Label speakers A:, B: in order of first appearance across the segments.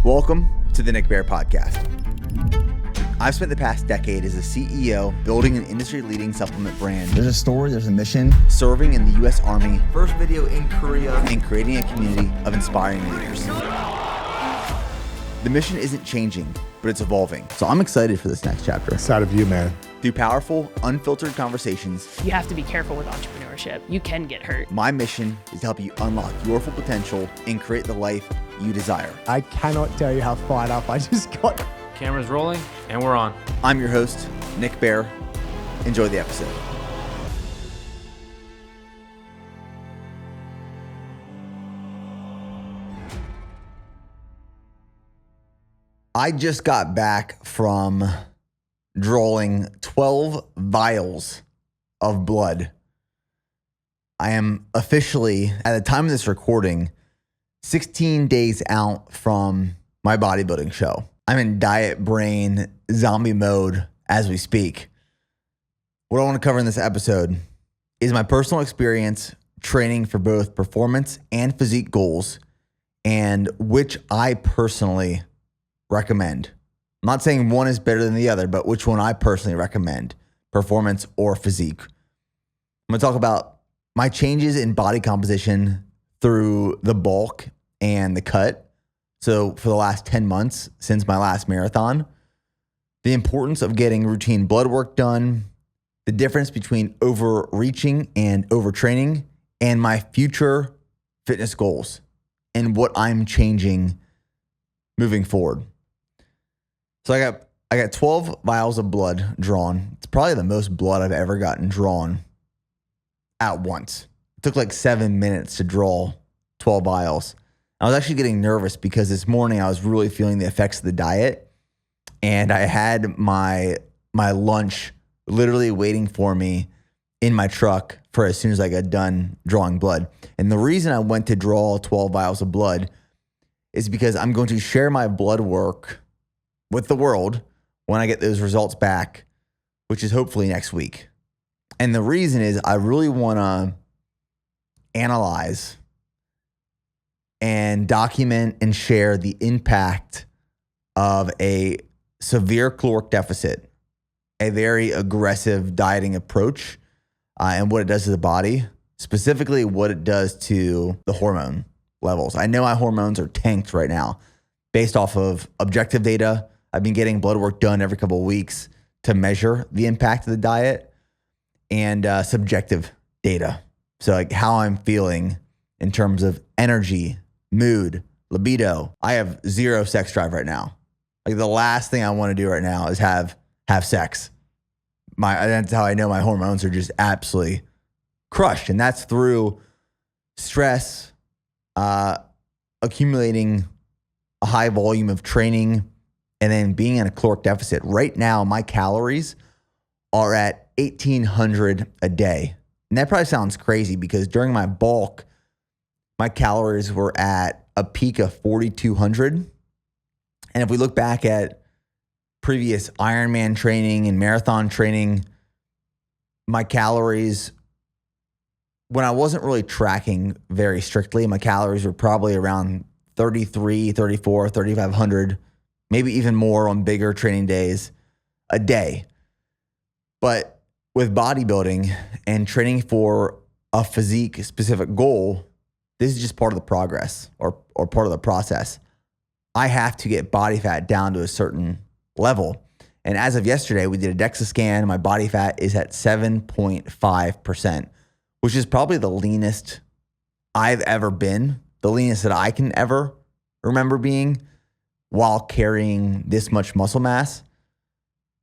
A: Welcome to the Nick Bear Podcast. I've spent the past decade as a CEO building an industry-leading supplement brand. There's a story, there's a mission. Serving in the U.S. Army, first video in Korea, and creating a community of inspiring leaders. The mission isn't changing, but it's evolving. So I'm excited for this next chapter.
B: Side of you, man.
A: Through powerful, unfiltered conversations,
C: you have to be careful with entrepreneurship. You can get hurt.
A: My mission is to help you unlock your full potential and create the life you desire.
B: I cannot tell you how fired up I just got.
D: Camera's rolling and we're on.
A: I'm your host, Nick Bear. Enjoy the episode. I just got back from drawing 12 vials of blood. I am officially, at the time of this recording, 16 days out from my bodybuilding show. I'm in diet brain zombie mode as we speak. What I want to cover in this episode is my personal experience training for both performance and physique goals, and which I personally recommend. I'm not saying one is better than the other, but which one I personally recommend, performance or physique. I'm going to talk about my changes in body composition through the bulk and the cut. So for the last 10 months since my last marathon, the importance of getting routine blood work done, the difference between overreaching and overtraining, and my future fitness goals and what I'm changing moving forward. So I got 12 vials of blood drawn. It's probably the most blood I've ever gotten drawn at once. It took like 7 minutes to draw 12 vials. I was actually getting nervous because this morning I was really feeling the effects of the diet, and I had my lunch literally waiting for me in my truck for as soon as I got done drawing blood. And the reason I went to draw 12 vials of blood is because I'm going to share my blood work with the world when I get those results back, which is hopefully next week. And the reason is I really want to analyze and document and share the impact of a severe caloric deficit, a very aggressive dieting approach, and what it does to the body, specifically what it does to the hormone levels. I know my hormones are tanked right now based off of objective data. I've been getting blood work done every couple of weeks to measure the impact of the diet, and subjective data. So like how I'm feeling in terms of energy, mood, libido. I have zero sex drive right now. Like the last thing I want to do right now is have sex. That's how I know my hormones are just absolutely crushed. And that's through stress, accumulating a high volume of training, and then being in a caloric deficit. Right now, my calories are at 1,800 a day. And that probably sounds crazy because during my bulk, my calories were at a peak of 4,200. And if we look back at previous Ironman training and marathon training, my calories, when I wasn't really tracking very strictly, my calories were probably around 33, 34, 3,500, maybe even more on bigger training days a day. But with bodybuilding and training for a physique specific goal, this is just part of the progress or part of the process. I have to get body fat down to a certain level. And as of yesterday, we did a DEXA scan. My body fat is at 7.5%, which is probably the leanest I've ever been, the leanest that I can ever remember being while carrying this much muscle mass.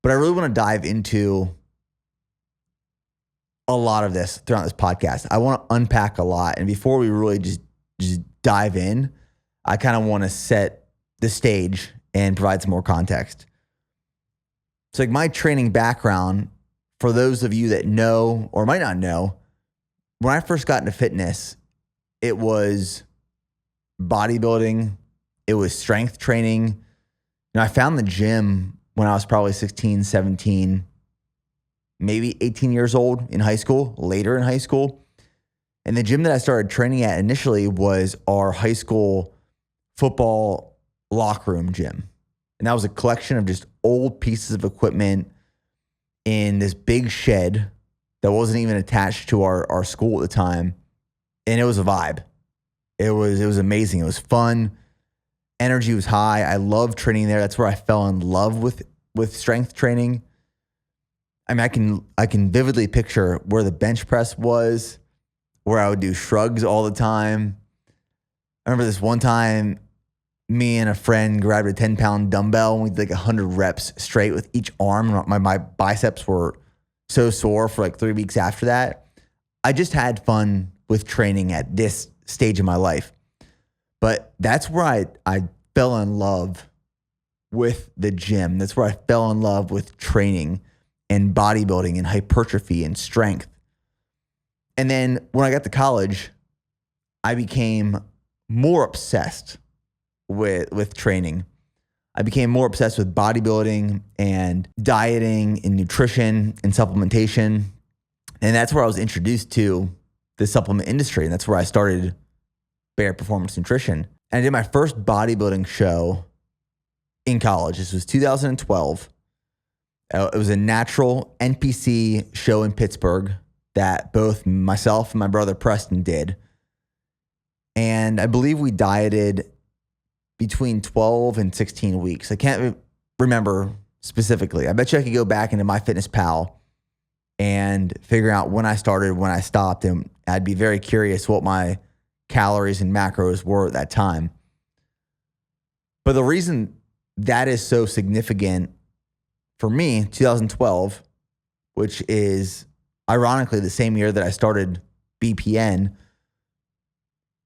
A: But I really want to dive into a lot of this throughout this podcast. I want to unpack a lot. And before we really just dive in, I kind of want to set the stage and provide some more context. So like my training background, for those of you that know or might not know, when I first got into fitness, it was bodybuilding, it was strength training. I found the gym when I was probably 16, 17, maybe 18 years old in high school, later in high school. And the gym that I started training at initially was our high school football locker room gym. And that was a collection of just old pieces of equipment in this big shed that wasn't even attached to our school at the time. And it was a vibe. It was amazing. It was fun. Energy was high. I loved training there. That's where I fell in love with strength training. I mean, I can vividly picture where the bench press was, where I would do shrugs all the time. I remember this one time, me and a friend grabbed a 10-pound dumbbell and we did like 100 reps straight with each arm. My biceps were so sore for like 3 weeks after that. I just had fun with training at this stage of my life. But that's where I fell in love with the gym. That's where I fell in love with training and bodybuilding and hypertrophy and strength. And then when I got to college, I became more obsessed with training. I became more obsessed with bodybuilding and dieting and nutrition and supplementation. And that's where I was introduced to the supplement industry. And that's where I started Bare Performance Nutrition. And I did my first bodybuilding show in college. This was 2012. It was a natural NPC show in Pittsburgh that both myself and my brother Preston did. And I believe we dieted between 12 and 16 weeks. I can't remember specifically. I bet you I could go back into MyFitnessPal and figure out when I started, when I stopped, and I'd be very curious what my calories and macros were at that time. But the reason that is so significant for me, 2012, which is ironically the same year that I started BPN,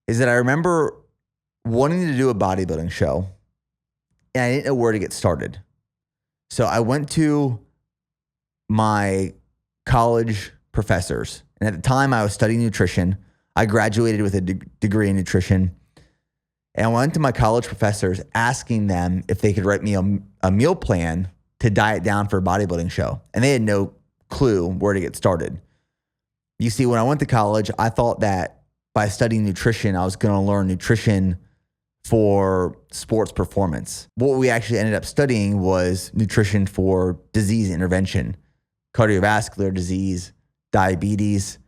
A: is that I remember wanting to do a bodybuilding show and I didn't know where to get started. So I went to my college professors. And at the time I was studying nutrition. I graduated with a degree in nutrition. And I went to my college professors asking them if they could write me a meal plan to diet down for a bodybuilding show. And they had no clue where to get started. You see, when I went to college, I thought that by studying nutrition, I was going to learn nutrition for sports performance. What we actually ended up studying was nutrition for disease intervention, cardiovascular disease, diabetes,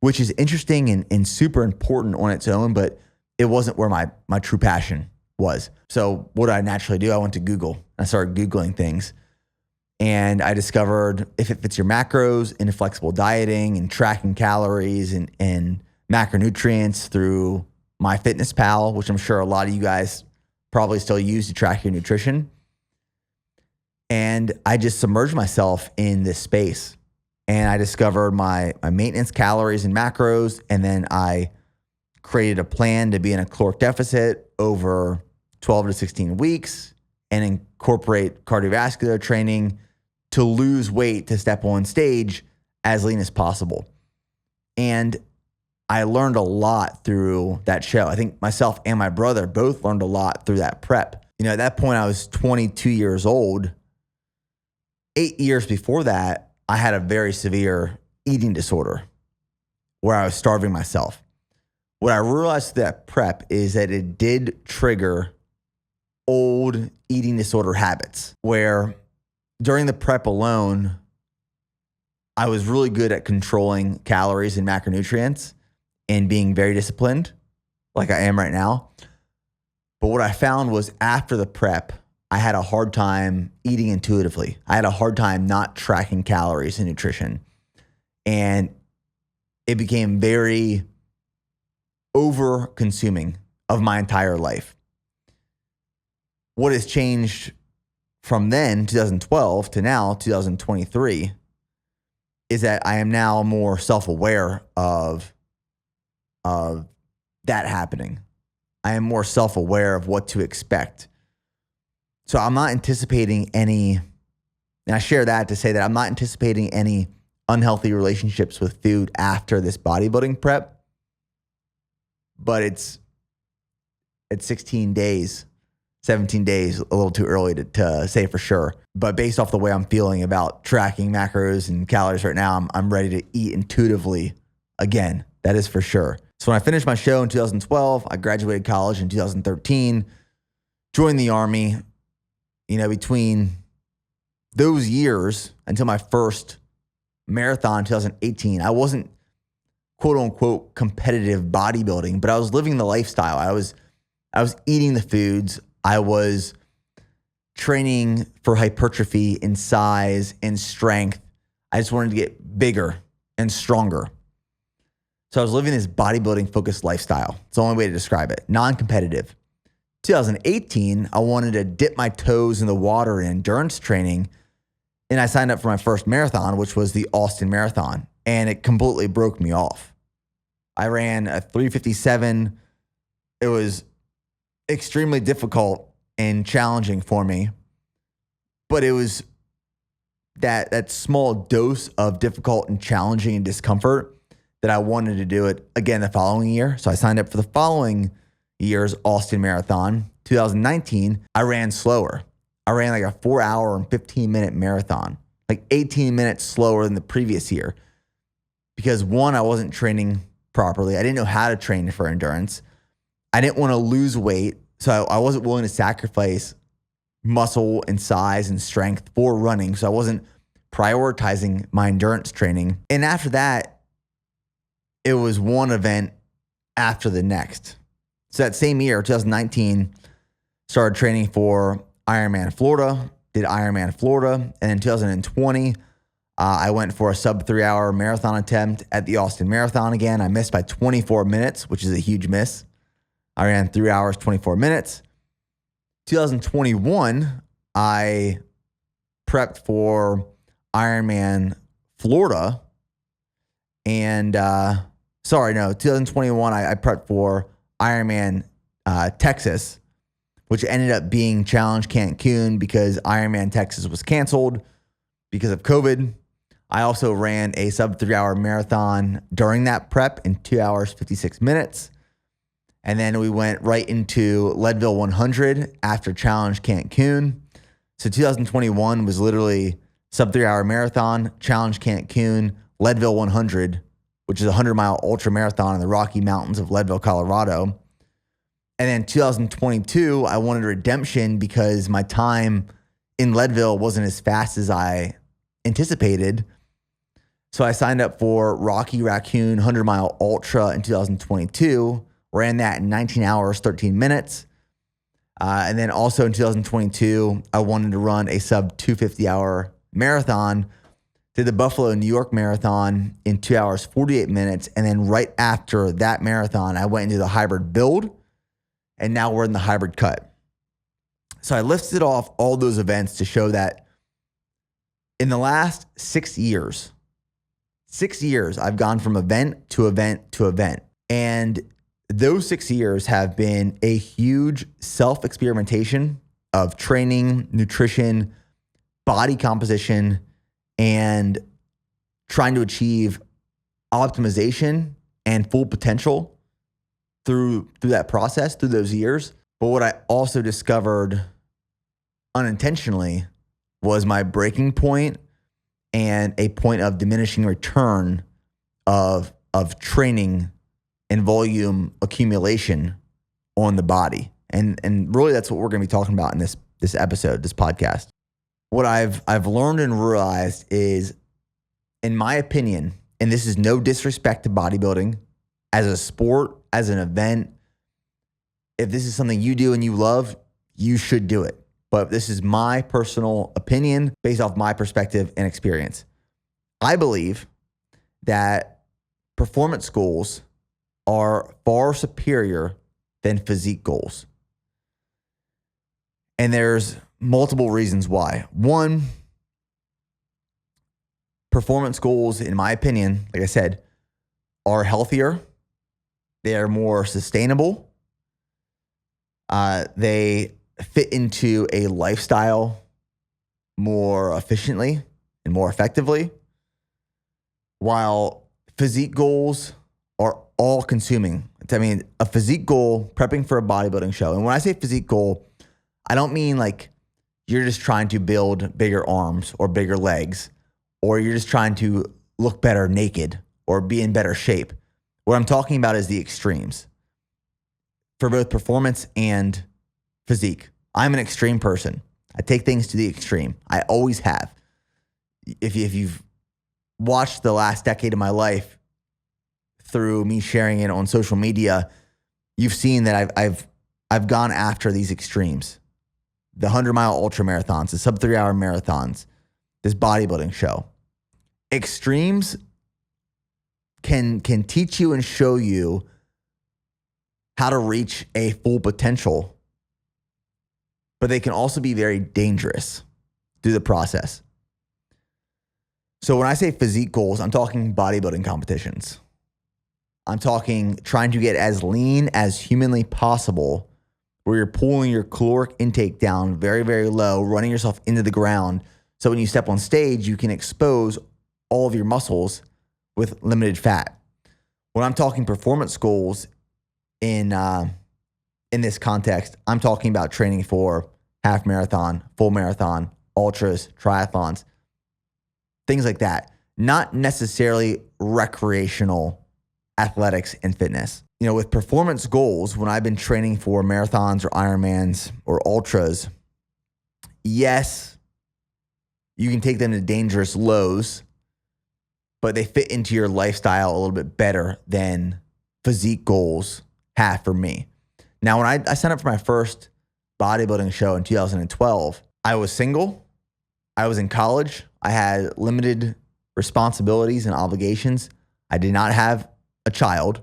A: which is interesting and super important on its own, but it wasn't where my true passion was. So what did I naturally do? I went to Google. I started Googling things. And I discovered If It Fits Your Macros, inflexible dieting, and tracking calories and macronutrients through MyFitnessPal, which I'm sure a lot of you guys probably still use to track your nutrition. And I just submerged myself in this space. And I discovered my maintenance calories and macros. And then I created a plan to be in a caloric deficit over 12 to 16 weeks and incorporate cardiovascular training to lose weight to step on stage as lean as possible. And I learned a lot through that show. I think myself and my brother both learned a lot through that prep. You know, at that point I was 22 years old. 8 years before that, I had a very severe eating disorder where I was starving myself. What I realized through that prep is that it did trigger old eating disorder habits where during the prep alone, I was really good at controlling calories and macronutrients and being very disciplined like I am right now. But what I found was after the prep, I had a hard time eating intuitively. I had a hard time not tracking calories and nutrition. And it became very over consuming of my entire life. What has changed from then, 2012, to now, 2023, is that I am now more self-aware of that happening. I am more self-aware of what to expect. So I'm not anticipating any, and I share that to say that I'm not anticipating any unhealthy relationships with food after this bodybuilding prep. But it's 16 days, 17 days, a little too early to say for sure. But based off the way I'm feeling about tracking macros and calories right now, I'm ready to eat intuitively again. That is for sure. So when I finished my show in 2012, I graduated college in 2013. joined the Army, between those years until my first marathon in 2018, I wasn't quote unquote competitive bodybuilding, but I was living the lifestyle. I was eating the foods. I was training for hypertrophy in size and strength. I just wanted to get bigger and stronger. So I was living this bodybuilding focused lifestyle. It's the only way to describe it. Non-competitive. 2018, I wanted to dip my toes in the water in endurance training. And I signed up for my first marathon, which was the Austin Marathon. And it completely broke me off. I ran a 3:57. It was extremely difficult and challenging for me. But it was that small dose of difficult and challenging and discomfort that I wanted to do it again the following year. So I signed up for the following year's Austin Marathon. 2019, I ran slower. I ran like a 4-hour and 15-minute marathon, like 18 minutes slower than the previous year. Because one, I wasn't training properly. I didn't know how to train for endurance. I didn't want to lose weight. So I wasn't willing to sacrifice muscle and size and strength for running. So I wasn't prioritizing my endurance training. And after that, it was one event after the next. So that same year, 2019, started training for Ironman Florida, did Ironman Florida. And in 2020, I went for a sub 3-hour marathon attempt at the Austin Marathon again. I missed by 24 minutes, which is a huge miss. I ran 3 hours, 24 minutes. 2021, I prepped for Ironman Florida. And, 2021, I prepped for Ironman Texas, which ended up being Challenge Cancun because Ironman Texas was canceled because of COVID. I also ran a sub 3-hour marathon during that prep in 2 hours, 56 minutes. And then we went right into Leadville 100 after Challenge Cancun. So 2021 was literally sub 3-hour marathon, Challenge Cancun, Leadville 100, which is a 100-mile ultra marathon in the Rocky Mountains of Leadville, Colorado. And then 2022, I wanted redemption because my time in Leadville wasn't as fast as I anticipated. So I signed up for Rocky Raccoon 100-mile ultra in 2022, ran that in 19 hours, 13 minutes. And then also in 2022, I wanted to run a sub 250-hour marathon. Did the Buffalo, New York marathon in 2 hours, 48 minutes. And then right after that marathon, I went into the hybrid build. And now we're in the hybrid cut. So I listed off all those events to show that in the last 6 years, I've gone from event to event to event. And those 6 years have been a huge self-experimentation of training, nutrition, body composition, and trying to achieve optimization and full potential through that process, through those years. But what I also discovered unintentionally was my breaking point and a point of diminishing return of training and volume accumulation on the body. And really that's what we're going to be talking about in this episode, this podcast. What I've learned and realized is, in my opinion, and this is no disrespect to bodybuilding as a sport, as an event, if this is something you do and you love, you should do it. But this is my personal opinion based off my perspective and experience. I believe that performance goals are far superior than physique goals. And there's multiple reasons why. One, performance goals, in my opinion, like I said, are healthier. They are more sustainable. They fit into a lifestyle more efficiently and more effectively, while physique goals are all consuming. I mean, a physique goal, prepping for a bodybuilding show. And when I say physique goal, I don't mean like you're just trying to build bigger arms or bigger legs, or you're just trying to look better naked or be in better shape. What I'm talking about is the extremes for both performance and physique. I'm an extreme person. I take things to the extreme. I always have. If you've watched the last decade of my life through me sharing it on social media, you've seen that I've gone after these extremes. The 100-mile ultra marathons, the sub 3-hour marathons, this bodybuilding show. Extremes can teach you and show you how to reach a full potential, but they can also be very dangerous through the process. So when I say physique goals, I'm talking bodybuilding competitions. I'm talking trying to get as lean as humanly possible, where you're pulling your caloric intake down very, very low, running yourself into the ground. So when you step on stage, you can expose all of your muscles with limited fat. When I'm talking performance goals in this context, I'm talking about training for half marathon, full marathon, ultras, triathlons, things like that. Not necessarily recreational athletics and fitness. You know, with performance goals, when I've been training for marathons or Ironmans or ultras, yes, you can take them to dangerous lows, but they fit into your lifestyle a little bit better than physique goals have for me. Now, when I signed up for my first bodybuilding show in 2012, I was single. I was in college. I had limited responsibilities and obligations. I did not have a child,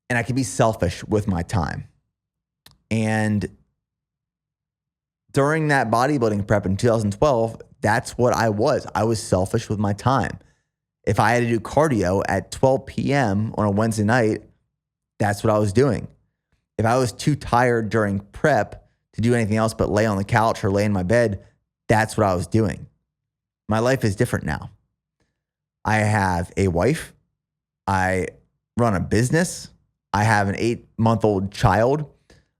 A: and I could be selfish with my time. And during that bodybuilding prep in 2012, that's what I was. I was selfish with my time. If I had to do cardio at 12 p.m. on a Wednesday night, that's what I was doing. If I was too tired during prep to do anything else but lay on the couch or lay in my bed, that's what I was doing. My life is different now. I have a wife. I run a business. I have an 8-month-old child.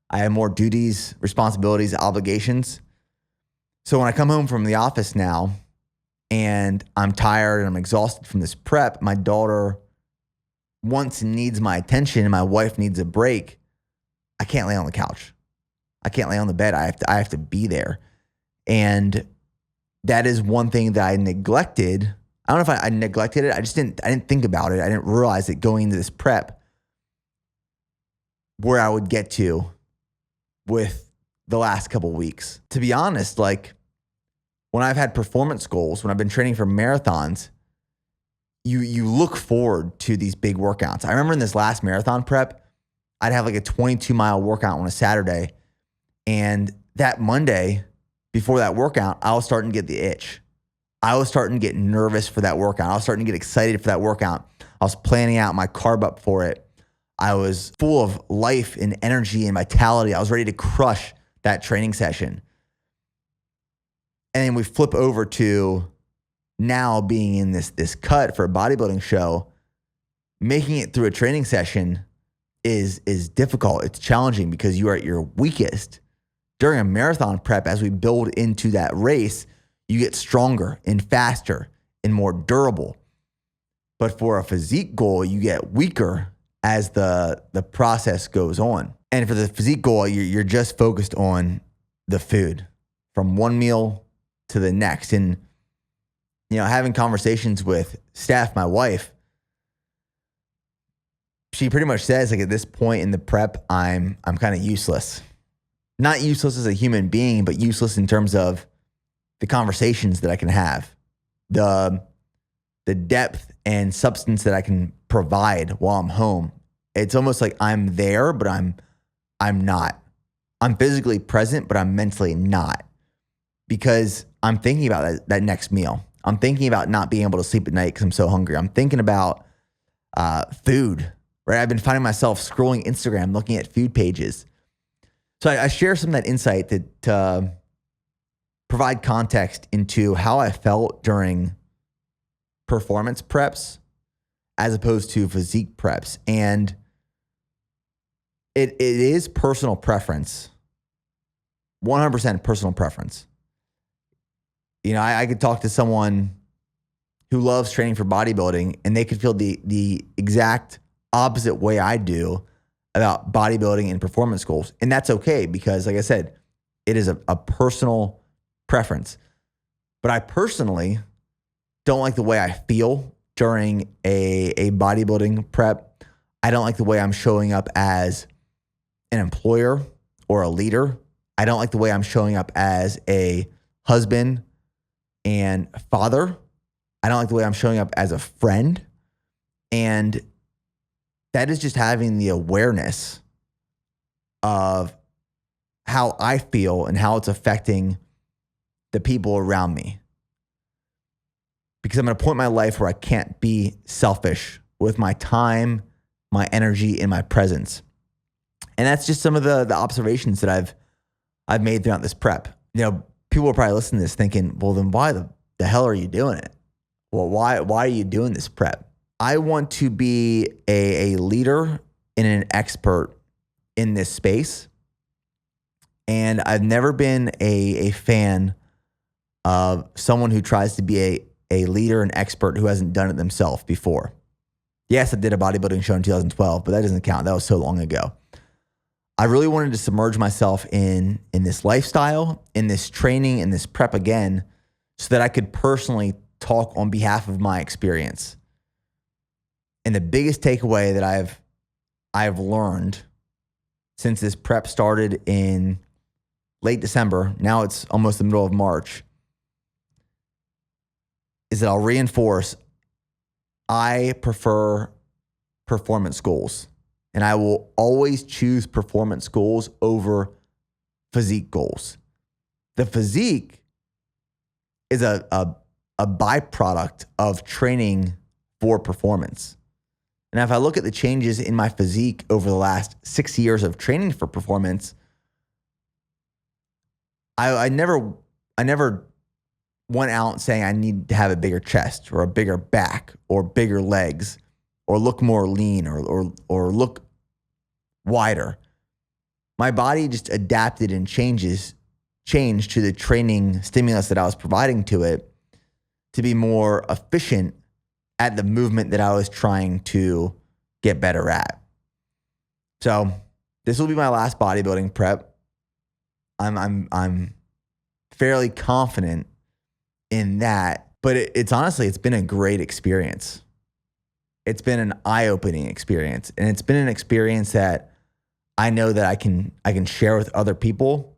A: I have more duties, responsibilities, obligations. So when I come home from the office now and I'm tired and I'm exhausted from this prep, my daughter wants and needs my attention and my wife needs a break, I can't lay on the couch. I can't lay on the bed. I have to be there. And that is one thing that I neglected. I don't know if I neglected it. I didn't think about it. I didn't realize that going into this prep where I would get to with the last couple of weeks. To be honest, like when I've had performance goals, when I've been training for marathons, you look forward to these big workouts. I remember in this last marathon prep, I'd have like a 22-mile workout on a Saturday. And that Monday before that workout, I was starting to get the itch. I was starting to get nervous for that workout. I was starting to get excited for that workout. I was planning out my carb up for it. I was full of life and energy and vitality. I was ready to crush that training session. And then we flip over to now being in this cut for a bodybuilding show. Making it through a training session is difficult. It's challenging because you are at your weakest. During a marathon prep, as we build into that race, you get stronger and faster and more durable. But for a physique goal, you get weaker as the process goes on. And for the physique goal, you're just focused on the food from one meal to the next. And, you know, having conversations with Steph, my wife, she pretty much says, like, at this point in the prep, I'm kind of useless. Not useless as a human being, but useless in terms of the conversations that I can have, the depth and substance that I can provide while I'm home. It's almost like I'm there, but I'm not. I'm physically present, but I'm mentally not, because I'm thinking about that next meal. I'm thinking about not being able to sleep at night because I'm so hungry. I'm thinking about food, right? I've been finding myself scrolling Instagram, looking at food pages. So I share some of that insight to provide context into how I felt during performance preps as opposed to physique preps. And it is personal preference, 100% personal preference. You know, I could talk to someone who loves training for bodybuilding and they could feel the exact opposite way I do about bodybuilding and performance goals. And that's okay because, like I said, It is a personal preference. But I personally don't like the way I feel during a bodybuilding prep. I don't like the way I'm showing up as an employer or a leader. I don't like the way I'm showing up as a husband and father. I don't like the way I'm showing up as a friend. And that is just having the awareness of how I feel and how it's affecting the people around me. Because I'm at a point in my life where I can't be selfish with my time, my energy, and my presence. And that's just some of the observations that I've made throughout this prep. You know, people are probably listening to this thinking, well, then why the hell are you doing it? Well, why are you doing this prep? I want to be a leader and an expert in this space. And I've never been a fan of someone who tries to be a leader and expert who hasn't done it themselves before. Yes, I did a bodybuilding show in 2012, but that doesn't count. That was so long ago. I really wanted to submerge myself in this lifestyle, in this training, in this prep again, so that I could personally talk on behalf of my experience. And the biggest takeaway that I've learned since this prep started in late December, now it's almost the middle of March, is that I'll reinforce I prefer performance goals. And I will always choose performance goals over physique goals. The physique is a byproduct of training for performance. And if I look at the changes in my physique over the last 6 years of training for performance, I never went out saying I need to have a bigger chest or a bigger back or bigger legs or look more lean or look wider. My body just adapted and changed to the training stimulus that I was providing to it to be more efficient at the movement that I was trying to get better at. So this will be my last bodybuilding prep. I'm fairly confident in that, but it's honestly, it's been a great experience. It's been an eye-opening experience, and it's been an experience that I know that I can share with other people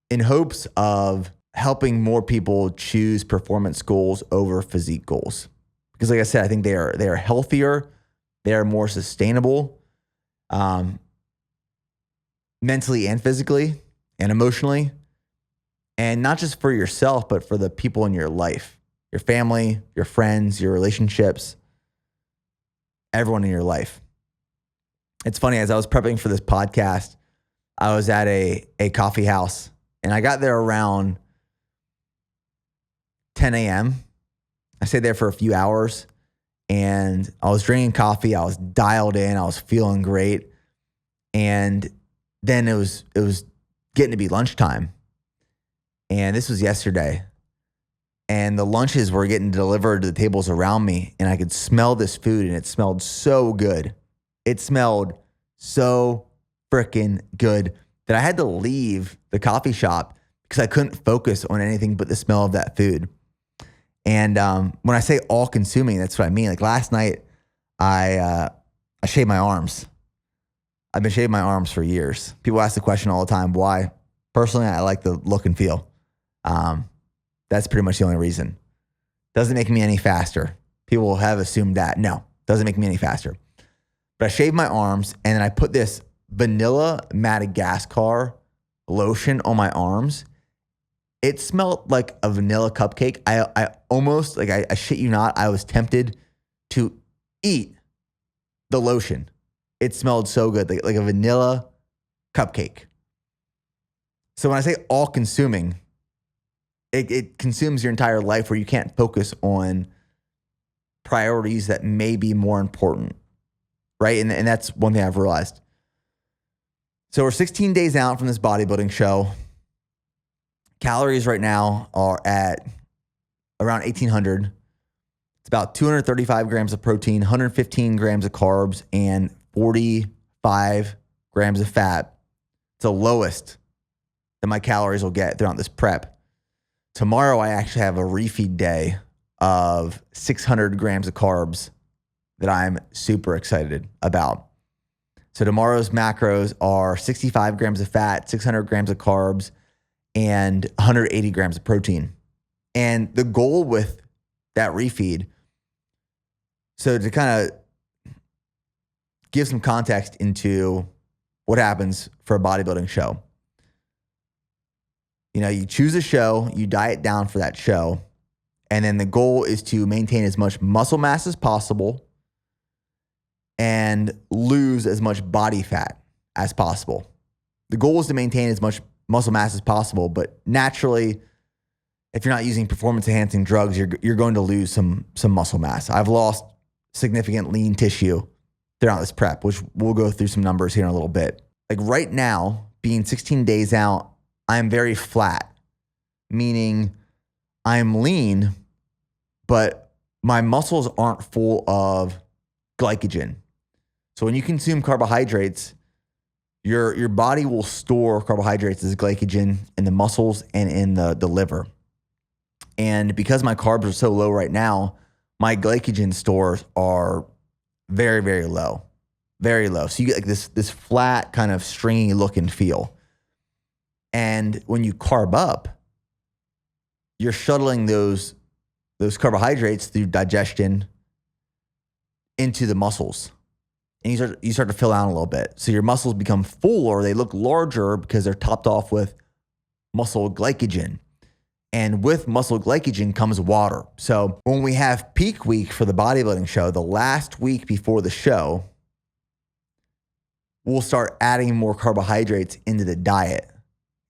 A: in hopes of helping more people choose performance goals over physique goals. Because like I said, I think they are healthier, they are more sustainable, mentally and physically and emotionally. And not just for yourself, but for the people in your life, your family, your friends, your relationships, everyone in your life. It's funny, as I was prepping for this podcast, I was at a coffee house and I got there around 10 a.m. I stayed there for a few hours and I was drinking coffee. I was dialed in. I was feeling great. And then it was getting to be lunchtime. And this was yesterday. And the lunches were getting delivered to the tables around me. And I could smell this food and it smelled so good. It smelled so freaking good that I had to leave the coffee shop because I couldn't focus on anything but the smell of that food. And when I say all consuming, that's what I mean. Like last night, I shaved my arms. I've been shaving my arms for years. People ask the question all the time, why? Personally, I like the look and feel. That's pretty much the only reason. Doesn't make me any faster. People have assumed that. No, doesn't make me any faster. But I shaved my arms and then I put this vanilla Madagascar lotion on my arms. It smelled like a vanilla cupcake. I almost, like I shit you not, I was tempted to eat the lotion. It smelled so good, like a vanilla cupcake. So when I say all consuming, it consumes your entire life where you can't focus on priorities that may be more important, right? And that's one thing I've realized. So we're 16 days out from this bodybuilding show. Calories right now are at around 1,800. It's about 235 grams of protein, 115 grams of carbs, and 45 grams of fat. It's the lowest that my calories will get throughout this prep. Tomorrow, I actually have a refeed day of 600 grams of carbs that I'm super excited about. So tomorrow's macros are 65 grams of fat, 600 grams of carbs, and 180 grams of protein. And the goal with that refeed, so to kind of give some context into what happens for a bodybuilding show. You know, you choose a show, you diet down for that show, and then the goal is to maintain as much muscle mass as possible and lose as much body fat as possible. The goal is to maintain as much muscle mass as possible, but naturally, if you're not using performance-enhancing drugs, you're going to lose some muscle mass. I've lost significant lean tissue throughout this prep, which we'll go through some numbers here in a little bit. Like right now, being 16 days out, I'm very flat, meaning I'm lean, but my muscles aren't full of glycogen. So when you consume carbohydrates, your body will store carbohydrates as glycogen in the muscles and in the liver. And because my carbs are so low right now, my glycogen stores are very, very low. Very low. So you get like this flat kind of stringy look and feel. And when you carb up, you're shuttling those carbohydrates through digestion into the muscles. And you start to fill out a little bit. So your muscles become full, or they look larger because they're topped off with muscle glycogen. And with muscle glycogen comes water. So when we have peak week for the bodybuilding show, the last week before the show, we'll start adding more carbohydrates into the diet.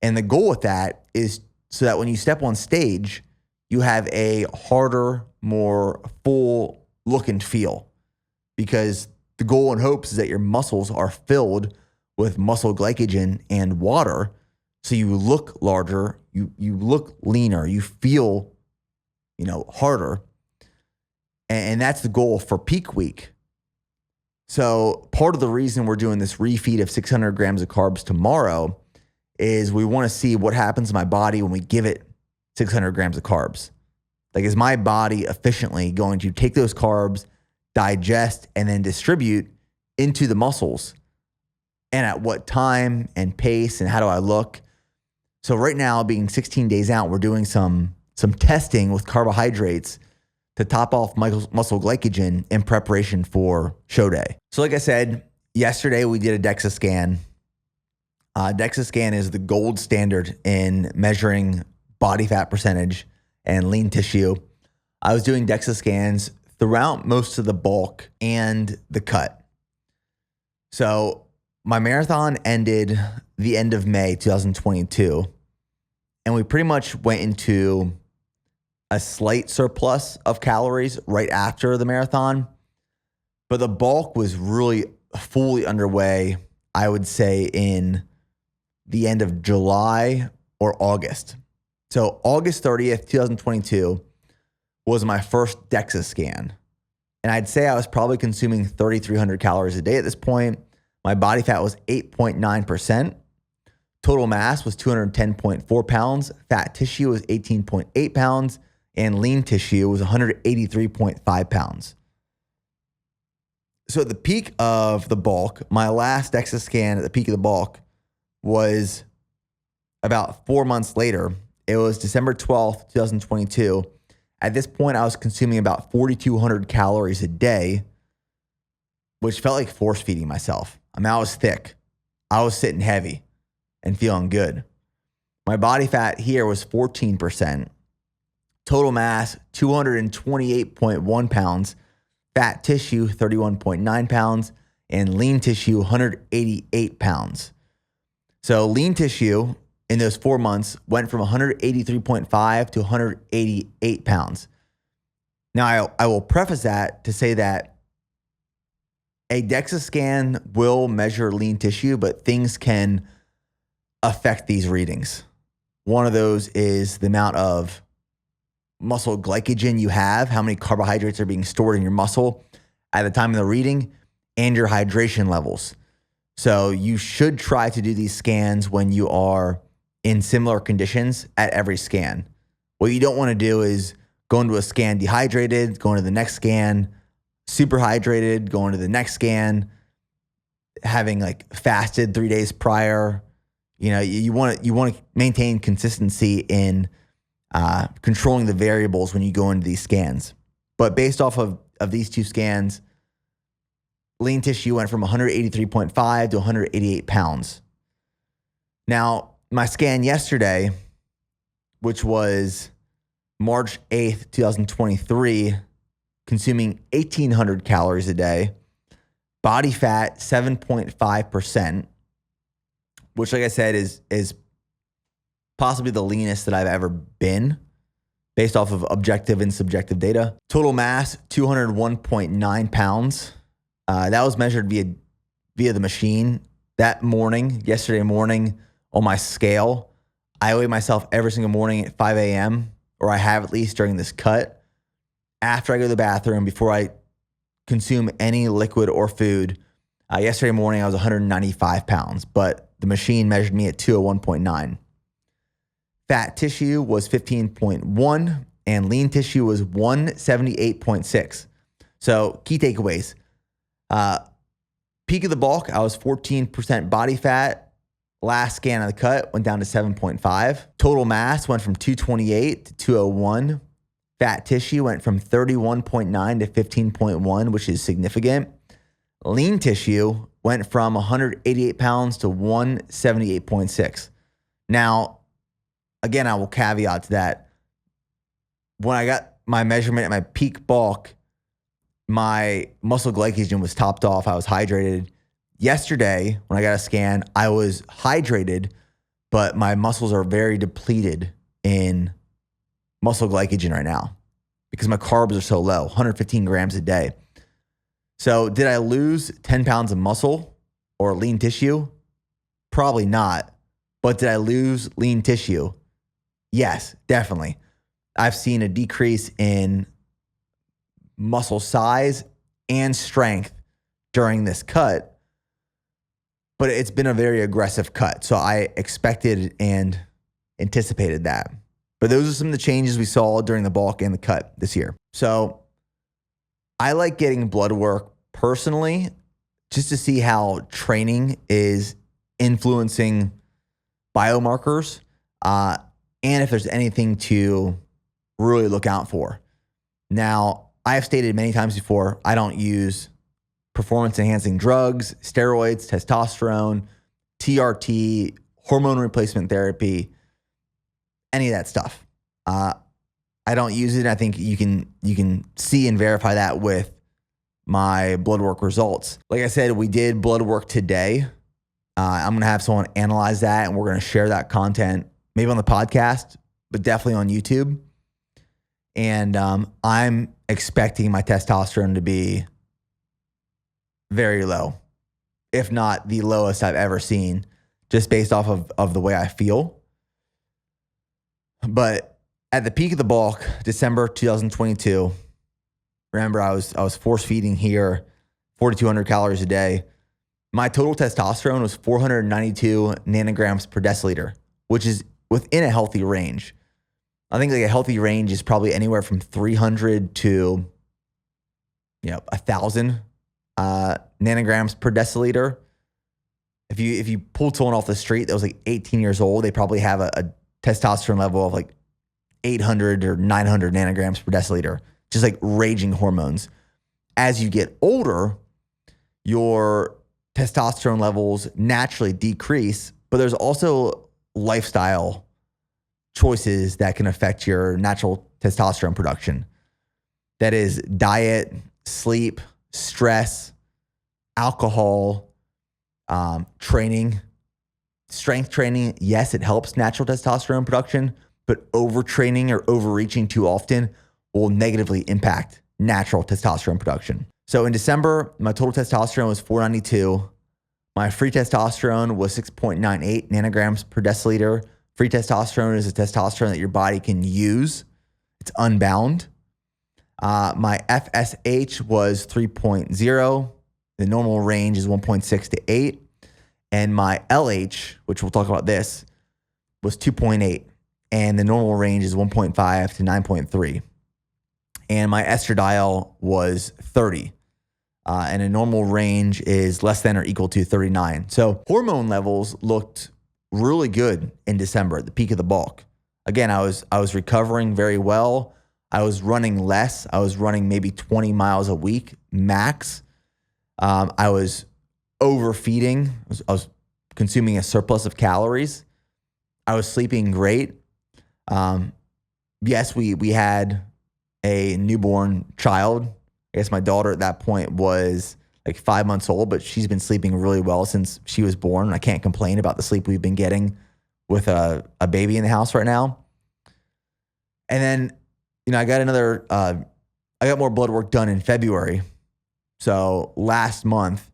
A: And the goal with that is so that when you step on stage, you have a harder, more full look and feel. Because the goal and hopes is that your muscles are filled with muscle glycogen and water. So you look larger, you look leaner, you feel, harder. And that's the goal for peak week. So part of the reason we're doing this refeed of 600 grams of carbs tomorrow is we want to see what happens to my body when we give it 600 grams of carbs. Like, is my body efficiently going to take those carbs, digest, and then distribute into the muscles? And at what time and pace, and how do I look? So right now, being 16 days out, we're doing some testing with carbohydrates to top off muscle glycogen in preparation for show day. So like I said, yesterday we did a DEXA scan. DEXA scan is the gold standard in measuring body fat percentage and lean tissue. I was doing DEXA scans throughout most of the bulk and the cut. So my marathon ended the end of May 2022, and we pretty much went into a slight surplus of calories right after the marathon, but the bulk was really fully underway, I would say, in the end of July or August. So August 30th, 2022 was my first DEXA scan. And I'd say I was probably consuming 3,300 calories a day at this point. My body fat was 8.9%. Total mass was 210.4 pounds. Fat tissue was 18.8 pounds. And lean tissue was 183.5 pounds. So at the peak of the bulk, my last DEXA scan at the peak of the bulk was about 4 months later. It was December 12th, 2022. At this point, I was consuming about 4,200 calories a day, which felt like force feeding myself. I mean, I was thick. I was sitting heavy and feeling good. My body fat here was 14%. Total mass, 228.1 pounds. Fat tissue, 31.9 pounds. And lean tissue, 188 pounds. So lean tissue in those 4 months went from 183.5 to 188 pounds. Now, I will preface that to say that a DEXA scan will measure lean tissue, but things can affect these readings. One of those is the amount of muscle glycogen you have, how many carbohydrates are being stored in your muscle at the time of the reading, and your hydration levels. So you should try to do these scans when you are in similar conditions at every scan. What you don't want to do is go into a scan dehydrated, go into the next scan super hydrated, go into the next scan having like fasted 3 days prior. You want to maintain consistency in controlling the variables when you go into these scans. But based off of these two scans, lean tissue went from 183.5 to 188 pounds. Now, my scan yesterday, which was March 8th, 2023, consuming 1,800 calories a day, body fat 7.5%, which, like I said, is possibly the leanest that I've ever been based off of objective and subjective data. Total mass, 201.9 pounds. That was measured via the machine that morning, yesterday morning on my scale. I weigh myself every single morning at 5 a.m., or I have at least during this cut. After I go to the bathroom, before I consume any liquid or food. Yesterday morning, I was 195 pounds, but the machine measured me at 201.9. Fat tissue was 15.1 and lean tissue was 178.6. So key takeaways. Peak of the bulk, I was 14% body fat. Last scan of the cut went down to 7.5. Total mass went from 228 to 201. Fat tissue went from 31.9 to 15.1, which is significant. Lean tissue went from 188 pounds to 178.6. Now, again, I will caveat to that. When I got my measurement at my peak bulk, my muscle glycogen was topped off. I was hydrated. Yesterday, when I got a scan, I was hydrated, but my muscles are very depleted in muscle glycogen right now because my carbs are so low, 115 grams a day. So did I lose 10 pounds of muscle or lean tissue? Probably not. But did I lose lean tissue? Yes, definitely. I've seen a decrease in muscle size and strength during this cut, but it's been a very aggressive cut. So I expected and anticipated that. But those are some of the changes we saw during the bulk and the cut this year. So I like getting blood work personally just to see how training is influencing biomarkers and if there's anything to really look out for. Now, I have stated many times before, I don't use performance-enhancing drugs, steroids, testosterone, TRT, hormone replacement therapy, any of that stuff. I don't use it. I think you can see and verify that with my blood work results. Like I said, we did blood work today. I'm going to have someone analyze that, and we're going to share that content maybe on the podcast, but definitely on YouTube. And I'm expecting my testosterone to be very low, if not the lowest I've ever seen, just based off of the way I feel. But at the peak of the bulk, December 2022, remember I was force feeding here, 4,200 calories a day. My total testosterone was 492 nanograms per deciliter, which is within a healthy range. I think like a healthy range is probably anywhere from 300 to 1,000 nanograms per deciliter. If you pulled someone off the street that was like 18 years old, they probably have a testosterone level of like 800 or 900 nanograms per deciliter, just like raging hormones. As you get older, your testosterone levels naturally decrease, but there's also lifestyle choices that can affect your natural testosterone production. That is diet, sleep, stress, alcohol, training, strength training. Yes, it helps natural testosterone production, but overtraining or overreaching too often will negatively impact natural testosterone production. So in December, my total testosterone was 492. My free testosterone was 6.98 nanograms per deciliter. Free testosterone is a testosterone that your body can use. It's unbound. My FSH was 3.0. The normal range is 1.6 to 8. And my LH, which we'll talk about this, was 2.8, and the normal range is 1.5 to 9.3. And my estradiol was 30. And a normal range is less than or equal to 39. So hormone levels looked really good in December at the peak of the bulk. Again, I was recovering very well. I was running less. I was running maybe 20 miles a week max. I was overfeeding. I was consuming a surplus of calories. I was sleeping great. Yes, we had a newborn child. I guess my daughter at that point was like 5 months old, but she's been sleeping really well since she was born. I can't complain about the sleep we've been getting with a baby in the house right now. And then, I got I got more blood work done in February. So last month,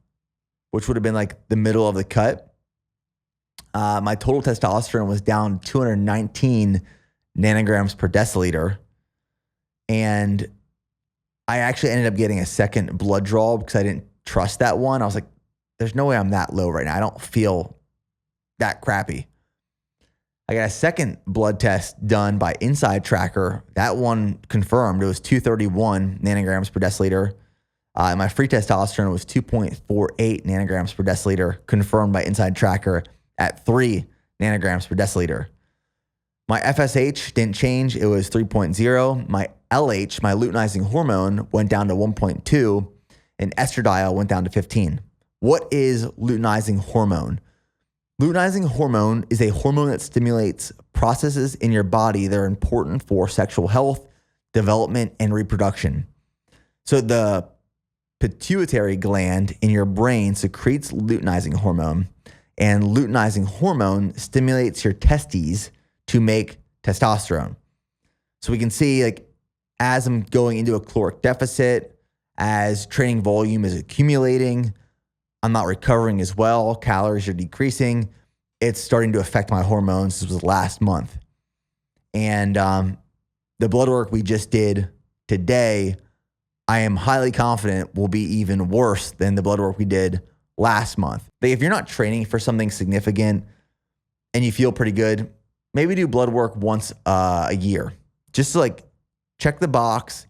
A: which would have been like the middle of the cut, my total testosterone was down 219 nanograms per deciliter. And I actually ended up getting a second blood draw because I didn't trust that one. I was like, there's no way I'm that low right now. I don't feel that crappy. I got a second blood test done by Inside Tracker. That one confirmed. It was 231 nanograms per deciliter. And my free testosterone was 2.48 nanograms per deciliter, confirmed by Inside Tracker at 3 nanograms per deciliter. My FSH didn't change. It was 3.0. My LH, my luteinizing hormone, went down to 1.2, and estradiol went down to 15. What is luteinizing hormone? Luteinizing hormone is a hormone that stimulates processes in your body that are important for sexual health, development, and reproduction. So the pituitary gland in your brain secretes luteinizing hormone, and luteinizing hormone stimulates your testes to make testosterone. So we can see, like, as I'm going into a caloric deficit, as training volume is accumulating, I'm not recovering as well, calories are decreasing, it's starting to affect my hormones. This was last month. And the blood work we just did today, I am highly confident will be even worse than the blood work we did last month. But if you're not training for something significant and you feel pretty good, maybe do blood work once a year. Just to like check the box,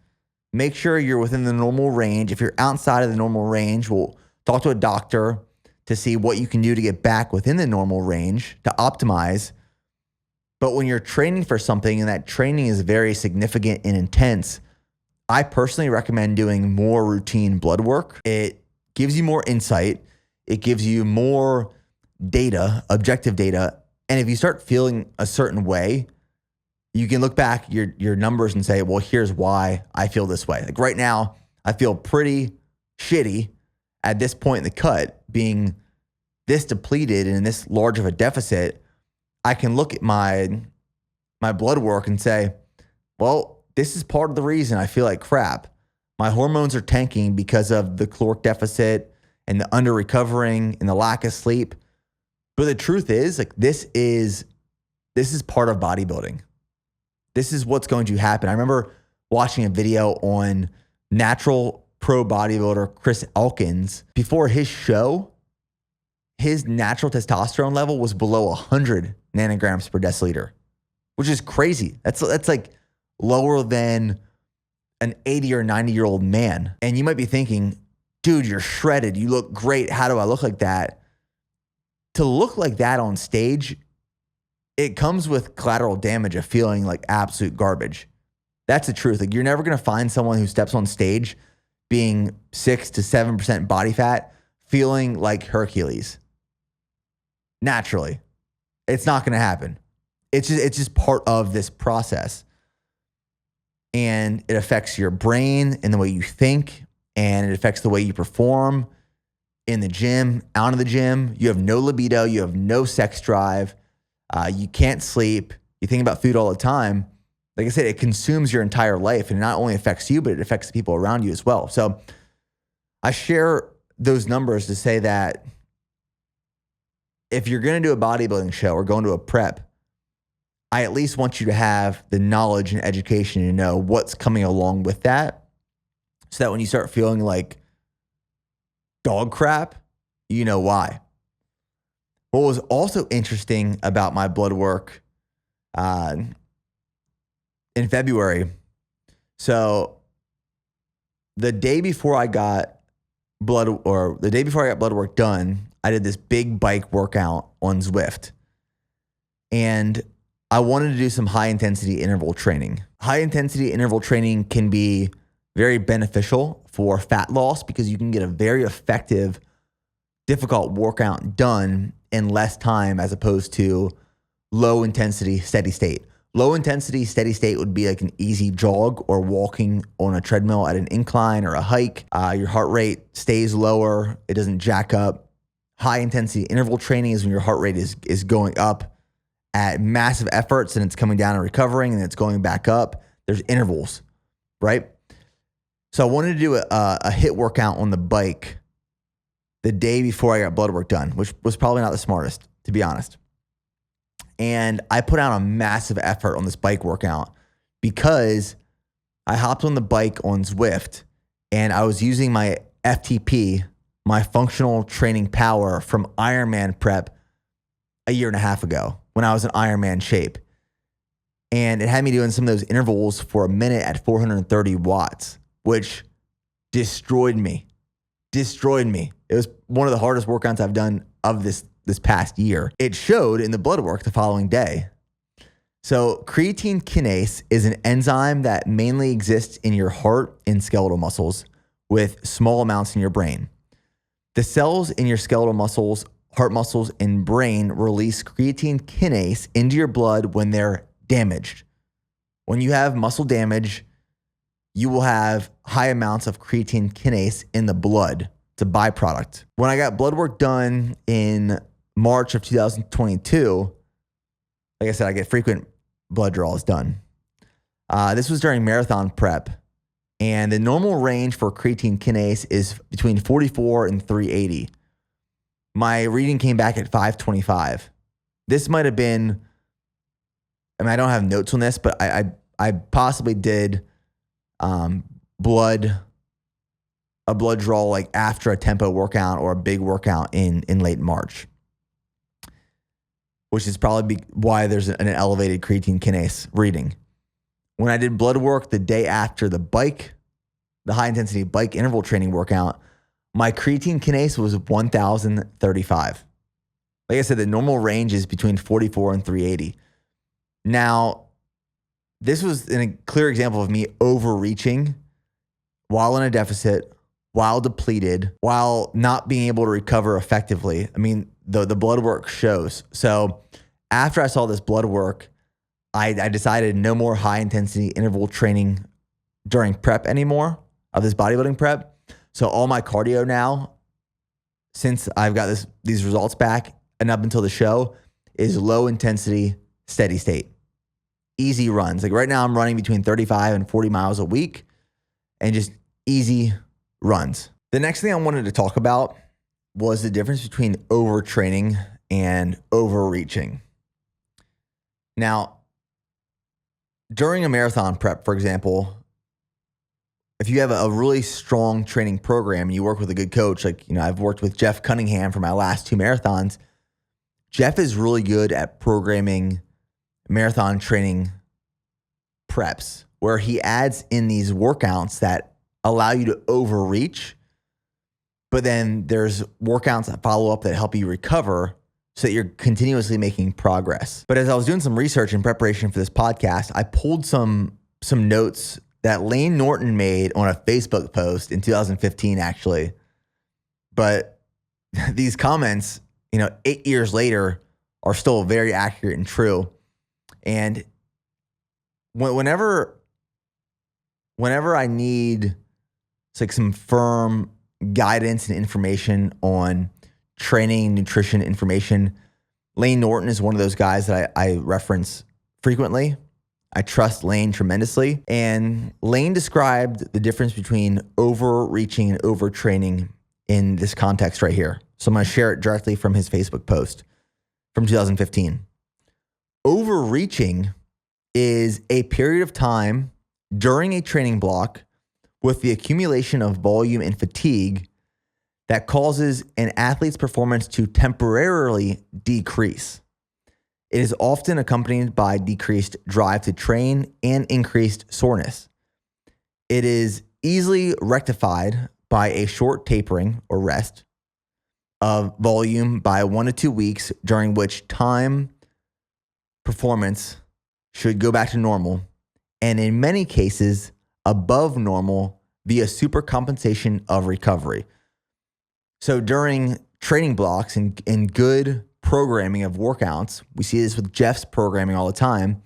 A: make sure you're within the normal range. If you're outside of the normal range, we'll talk to a doctor to see what you can do to get back within the normal range to optimize. But when you're training for something and that training is very significant and intense, I personally recommend doing more routine blood work. It gives you more insight. It gives you more data, objective data. And if you start feeling a certain way, you can look back your numbers and say, well, here's why I feel this way. Like right now, I feel pretty shitty at this point in the cut, being this depleted and this large of a deficit. I can look at my blood work and say, well, this is part of the reason I feel like crap. My hormones are tanking because of the caloric deficit and the under recovering and the lack of sleep. But the truth is, like, this is part of bodybuilding. This is what's going to happen. I remember watching a video on natural pro bodybuilder Chris Elkins. Before his show, his natural testosterone level was below 100 nanograms per deciliter, which is crazy. That's like lower than an 80 or 90-year-old man. And you might be thinking, dude, you're shredded. You look great. How do I look like that? To look like that on stage, it comes with collateral damage of feeling like absolute garbage. That's the truth. Like, you're never going to find someone who steps on stage being 6 to 7% body fat, feeling like Hercules. Naturally. It's not going to happen. It's just part of this process. And it affects your brain and the way you think, and it affects the way you perform in the gym, out of the gym. You have no libido. You have no sex drive. You can't sleep. You think about food all the time. Like I said, it consumes your entire life, and it not only affects you, but it affects the people around you as well. So I share those numbers to say that if you're going to do a bodybuilding show or going to a prep, I at least want you to have the knowledge and education to know what's coming along with that, so that when you start feeling like dog crap, you know why. What was also interesting about my blood work in February. So the day before I got Bloodwork done, I did this big bike workout on Zwift. And I wanted to do some high intensity interval training. High intensity interval training can be very beneficial for fat loss because you can get a very effective, difficult workout done in less time as opposed to low intensity, steady state. Low intensity, steady state would be like an easy jog or walking on a treadmill at an incline or a hike. Your heart rate stays lower. It doesn't jack up. High intensity interval training is when your heart rate is going up at massive efforts and it's coming down and recovering and it's going back up. There's intervals, right? So I wanted to do a HIIT workout on the bike the day before I got Bloodwork done, which was probably not the smartest, to be honest. And I put out a massive effort on this bike workout because I hopped on the bike on Zwift and I was using my FTP, my functional training power from Ironman prep a year and a half ago when I was in Ironman shape. And it had me doing some of those intervals for a minute at 430 watts, which destroyed me. It was one of the hardest workouts I've done of this past year. It showed in the blood work the following day. So creatine kinase is an enzyme that mainly exists in your heart and skeletal muscles with small amounts in your brain. The cells in your skeletal muscles, heart muscles, and brain release creatine kinase into your blood when they're damaged. When you have muscle damage, you will have high amounts of creatine kinase in the blood. It's a byproduct. When I got blood work done in March of 2022, like I said, I get frequent blood draws done. This was during marathon prep, and the normal range for creatine kinase is between 44 and 380. My reading came back at 525. This might have been, I mean, I don't have notes on this, but I possibly did a blood draw like after a tempo workout or a big workout in late March, which is probably why there's an elevated creatine kinase reading. When I did blood work the day after the high intensity bike interval training workout, my creatine kinase was 1,035. Like I said, the normal range is between 44 and 380. Now, this was a clear example of me overreaching while in a deficit, while depleted, while not being able to recover effectively. I mean, the blood work shows. So after I saw this blood work, I decided no more high intensity interval training during prep anymore of this bodybuilding prep. So all my cardio now, since I've got these results back and up until the show, is low intensity, steady state. Easy runs. Like right now I'm running between 35 and 40 miles a week and just easy runs. The next thing I wanted to talk about was the difference between overtraining and overreaching. Now, during a marathon prep, for example, if you have a really strong training program and you work with a good coach, like, I've worked with Jeff Cunningham for my last 2 marathons. Jeff is really good at programming marathon training preps where he adds in these workouts that allow you to overreach, but then there's workouts that follow up that help you recover so that you're continuously making progress. But as I was doing some research in preparation for this podcast, I pulled some notes that Lane Norton made on a Facebook post in 2015, actually. But these comments, 8 years later, are still very accurate and true. And whenever I need like some firm guidance and information on training, nutrition information, Lane Norton is one of those guys that I reference frequently. I trust Lane tremendously. And Lane described the difference between overreaching and overtraining in this context right here. So I'm going to share it directly from his Facebook post from 2015. Overreaching is a period of time during a training block with the accumulation of volume and fatigue that causes an athlete's performance to temporarily decrease. It is often accompanied by decreased drive to train and increased soreness. It is easily rectified by a short tapering or rest of volume by 1 to 2 weeks, during which time performance should go back to normal, and in many cases above normal via supercompensation of recovery. So during training blocks and good programming of workouts, we see this with Jeff's programming all the time.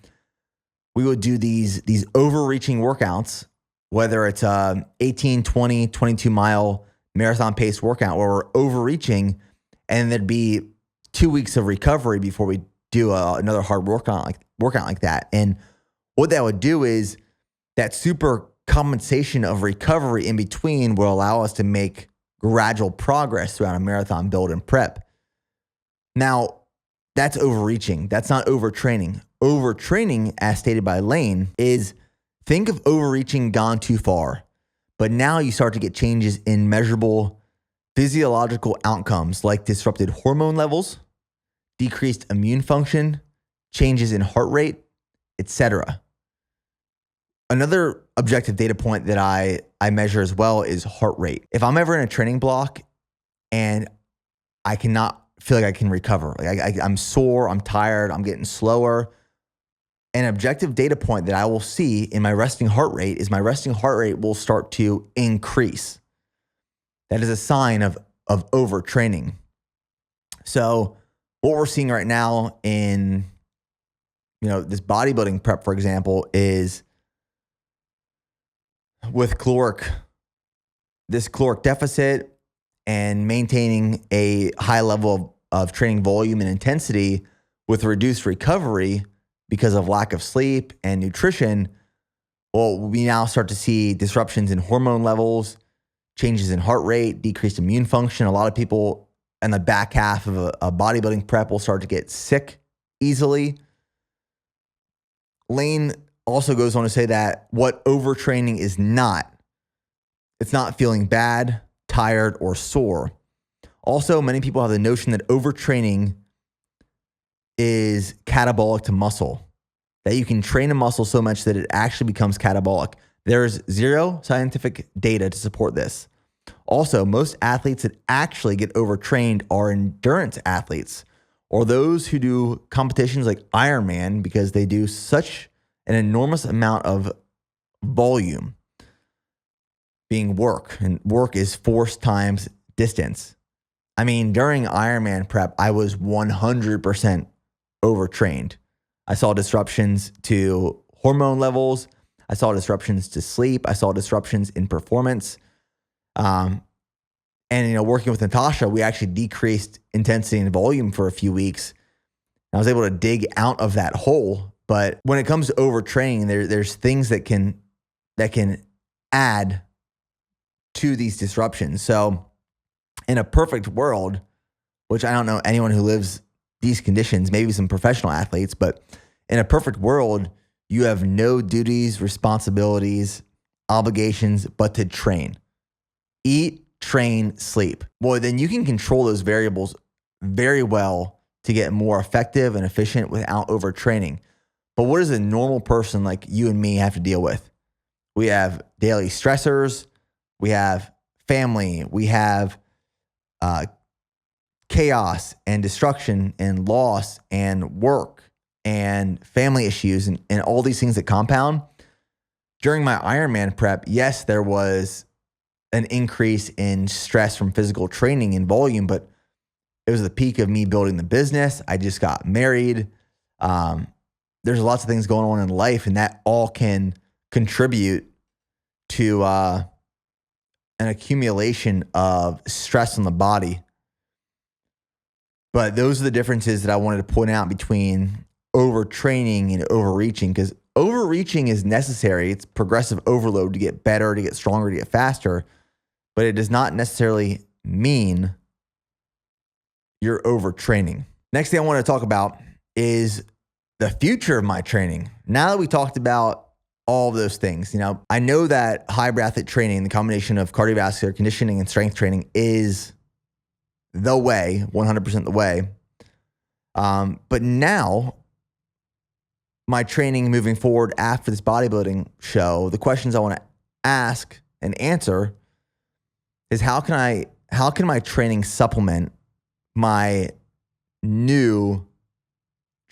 A: We would do these overreaching workouts, whether it's a 18, 20, 22 mile marathon pace workout where we're overreaching, and there'd be 2 weeks of recovery before we do another hard workout like that. And what that would do is that super compensation of recovery in between will allow us to make gradual progress throughout a marathon build and prep. Now, that's overreaching. That's not overtraining. Overtraining, as stated by Lane, is think of overreaching gone too far, but now you start to get changes in measurable physiological outcomes like disrupted hormone levels, decreased immune function, changes in heart rate, etc. Another objective data point that I measure as well is heart rate. If I'm ever in a training block and I cannot feel like I can recover, like I'm sore, I'm tired, I'm getting slower, an objective data point that I will see in my resting heart rate is my resting heart rate will start to increase. That is a sign of overtraining. So what we're seeing right now in this bodybuilding prep, for example, is with this caloric deficit and maintaining a high level of training volume and intensity with reduced recovery because of lack of sleep and nutrition. Well, we now start to see disruptions in hormone levels, changes in heart rate, decreased immune function. A lot of people in the back half of a bodybuilding prep will start to get sick easily. Lane also goes on to say that what overtraining is not, it's not feeling bad, tired, or sore. Also, many people have the notion that overtraining is catabolic to muscle, that you can train a muscle so much that it actually becomes catabolic. There's zero scientific data to support this. Also, most athletes that actually get overtrained are endurance athletes or those who do competitions like Ironman because they do such an enormous amount of volume being work, and work is force times distance. I mean, during Ironman prep, I was 100% overtrained. I saw disruptions to hormone levels. I saw disruptions to sleep. I saw disruptions in performance. And working with Natasha, we actually decreased intensity and volume for a few weeks. I was able to dig out of that hole. But when it comes to overtraining, there's things that can add to these disruptions. So in a perfect world, which I don't know anyone who lives these conditions, maybe some professional athletes, but in a perfect world, you have no duties, responsibilities, obligations, but to train. Eat, train, sleep. Boy, then you can control those variables very well to get more effective and efficient without overtraining. But what does a normal person like you and me have to deal with? We have daily stressors. We have family. We have chaos and destruction and loss and work and family issues and all these things that compound. During my Ironman prep, yes, there was an increase in stress from physical training and volume, but it was the peak of me building the business. I just got married. There's lots of things going on in life, and that all can contribute to an accumulation of stress on the body. But those are the differences that I wanted to point out between overtraining and overreaching, because overreaching is necessary. It's progressive overload to get better, to get stronger, to get faster, but it does not necessarily mean you're overtraining. Next thing I want to talk about is the future of my training. Now that we talked about all of those things, I know that hybrid athlete training, the combination of cardiovascular conditioning and strength training, is the way, 100% the way. But now, my training moving forward after this bodybuilding show, the questions I want to ask and answer is how can my training supplement my new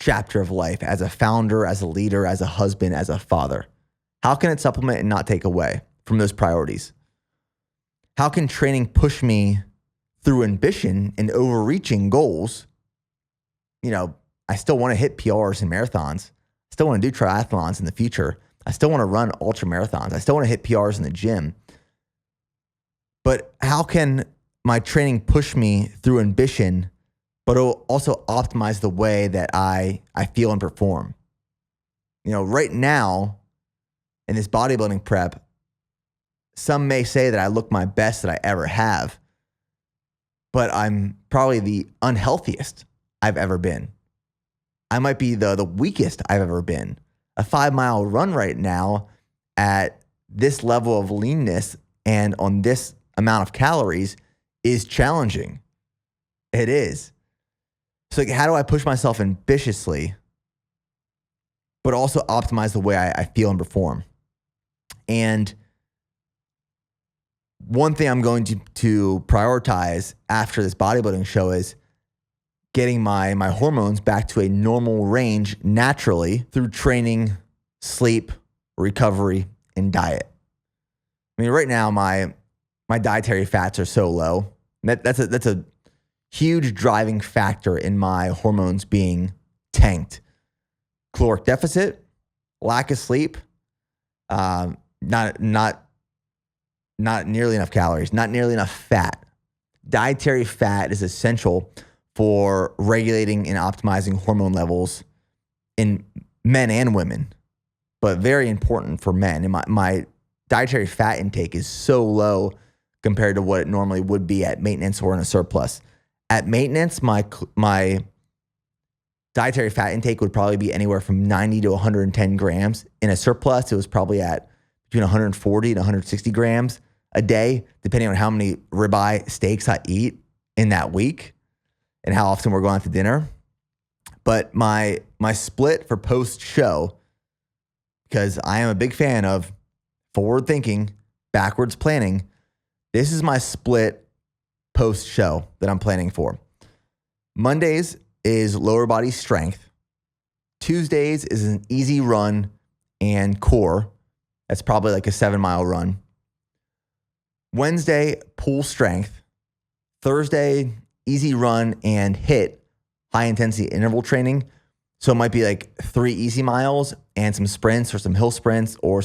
A: chapter of life as a founder, as a leader, as a husband, as a father? How can it supplement and not take away from those priorities? How can training push me through ambition and overreaching goals? You know, I still want to hit PRs and marathons. I still want to do triathlons in the future. I still want to run ultra marathons. I still want to hit PRs in the gym. But how can my training push me through ambition, but it'll also optimize the way that I feel and perform? You know, right now in this bodybuilding prep, some may say that I look my best that I ever have, but I'm probably the unhealthiest I've ever been. I might be the weakest I've ever been. A 5-mile run right now at this level of leanness and on this amount of calories is challenging. It is. So like, how do I push myself ambitiously, but also optimize the way I feel and perform? And one thing I'm going to prioritize after this bodybuilding show is getting my hormones back to a normal range naturally through training, sleep, recovery, and diet. I mean, right now my dietary fats are so low. That's a huge driving factor in my hormones being tanked. Caloric deficit, lack of sleep, not nearly enough calories, not nearly enough fat. Dietary fat is essential for regulating and optimizing hormone levels in men and women, but very important for men. And my dietary fat intake is so low compared to what it normally would be at maintenance or in a surplus. At maintenance, my dietary fat intake would probably be anywhere from 90 to 110 grams. In a surplus, it was probably at between 140 and 160 grams a day, depending on how many ribeye steaks I eat in that week and how often we're going out to dinner. But my split for post-show, because I am a big fan of forward thinking, backwards planning, this is my split post-show that I'm planning for. Mondays is lower body strength. Tuesdays is an easy run and core. That's probably like a 7-mile run. Wednesday, pull strength. Thursday, easy run and hit high intensity interval training. So it might be like 3 easy miles and some sprints or some hill sprints or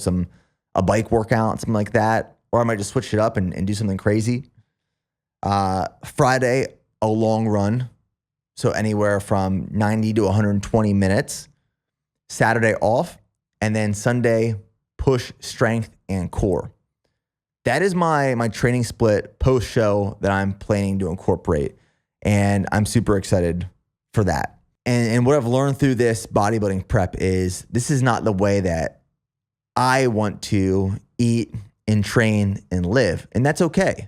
A: a bike workout, something like that. Or I might just switch it up and do something crazy. Friday, a long run. So anywhere from 90 to 120 minutes. Saturday off. And then Sunday, push, strength, and core. That is my training split post-show that I'm planning to incorporate. And I'm super excited for that. And what I've learned through this bodybuilding prep is this is not the way that I want to eat and train and live. And that's okay.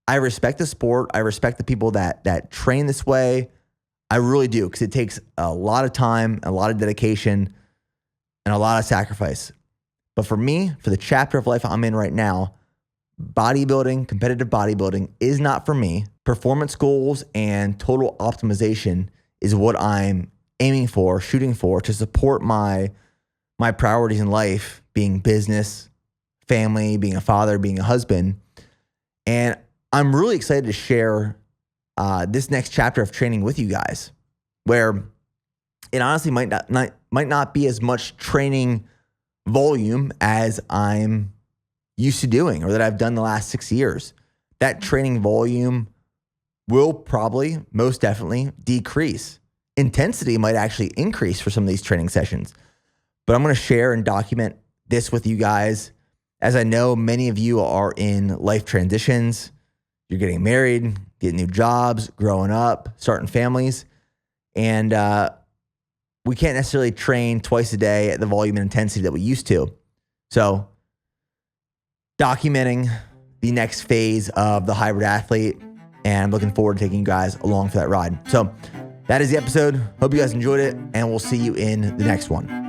A: I respect the sport. I respect the people that train this way. I really do, because it takes a lot of time, a lot of dedication, and a lot of sacrifice. But for me, for the chapter of life I'm in right now, bodybuilding, competitive bodybuilding is not for me. Performance goals and total optimization is what I'm aiming for, shooting for, to support my priorities in life, being business, family, being a father, being a husband. And I'm really excited to share this next chapter of training with you guys, where it honestly might not be as much training volume as I'm used to doing or that I've done the last 6 years. That training volume will probably, most definitely, decrease. Intensity might actually increase for some of these training sessions. But I'm going to share and document this with you guys, as I know many of you are in life transitions. You're getting married, getting new jobs, growing up, starting families. And we can't necessarily train twice a day at the volume and intensity that we used to. So documenting the next phase of the hybrid athlete, and I'm looking forward to taking you guys along for that ride. So That is the episode. Hope you guys enjoyed it, and we'll see you in the next one.